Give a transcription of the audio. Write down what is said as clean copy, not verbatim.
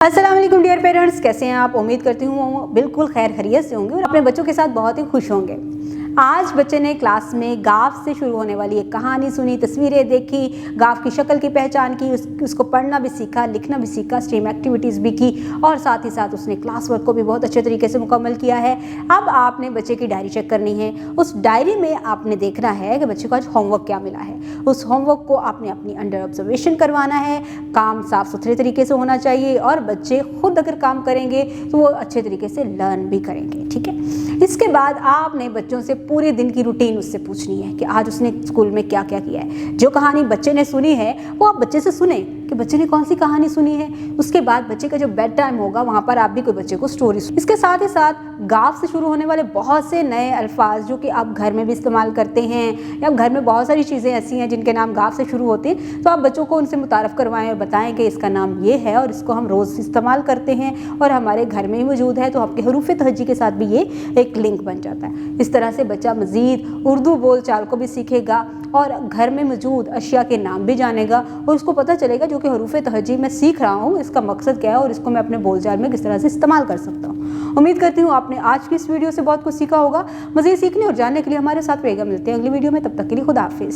अस्सलाम वालेकुम dear parents, कैसे हैं आप। उम्मीद करती हूँ बिल्कुल खैर खैरियत से होंगे और अपने बच्चों के साथ बहुत ही खुश होंगे। आज बच्चे ने क्लास में गाफ से शुरू होने वाली एक कहानी सुनी, तस्वीरें देखी, गाफ की शक्ल की पहचान की, उसको पढ़ना भी सीखा, लिखना भी सीखा, स्ट्रीम एक्टिविटीज़ भी की और साथ ही साथ उसने क्लास वर्क को भी बहुत अच्छे तरीके से मुकम्मल किया है। अब आपने बच्चे की डायरी चेक करनी है। उस डायरी में आपने देखना है कि बच्चे को आज होमवर्क क्या मिला है। उस होमवर्क को आपने अपनी अंडर ऑब्जर्वेशन करवाना है। काम साफ सुथरे तरीके से होना चाहिए और बच्चे खुद अगर काम करेंगे तो वो अच्छे तरीके से लर्न भी करेंगे। ठीक है, इसके बाद आपने बच्चों से पूरे दिन की रूटीन उससे पूछनी है कि आज उसने स्कूल में क्या क्या किया है। जो कहानी बच्चे ने सुनी है वो आप बच्चे से सुने कि बच्चे ने कौन सी कहानी सुनी है। उसके बाद बच्चे का जो बेड टाइम होगा वहाँ पर आप भी कोई बच्चे को स्टोरी सुने। इसके साथ ही साथ गाफ से शुरू होने वाले बहुत से नए अल्फाज जो कि आप घर में भी इस्तेमाल करते हैं या घर में बहुत सारी चीज़ें ऐसी हैं जिनके नाम गाफ से शुरू होते हैं, तो आप बच्चों को उनसे मुतारफ़ करवाएं और बताएं कि इसका नाम ये है और इसको हम रोज़ इस्तेमाल करते हैं और हमारे घर में ही मौजूद है। तो आपके हरूफ तहज्जी के साथ भी ये एक लिंक बन जाता है। इस तरह से बच्चा मज़ीद उर्दू बोल चाल को भी सीखेगा और घर में मौजूद अशिया के नाम भी जानेगा और उसको पता चलेगा जो कि हरूफ तहज्जी मैं सीख रहा हूँ इसका मकसद क्या है और इसको मैं अपने बोलचाल में किस तरह से इस्तेमाल कर सकता हूँ। उम्मीद करती हूँ आपने आज की इस वीडियो से बहुत कुछ सीखा होगा। मज़ीद सीखने और जानने के लिए हमारे साथ रहेगा। मिलते हैं अगली वीडियो में, तब तक के लिए खुदा हाफिज़।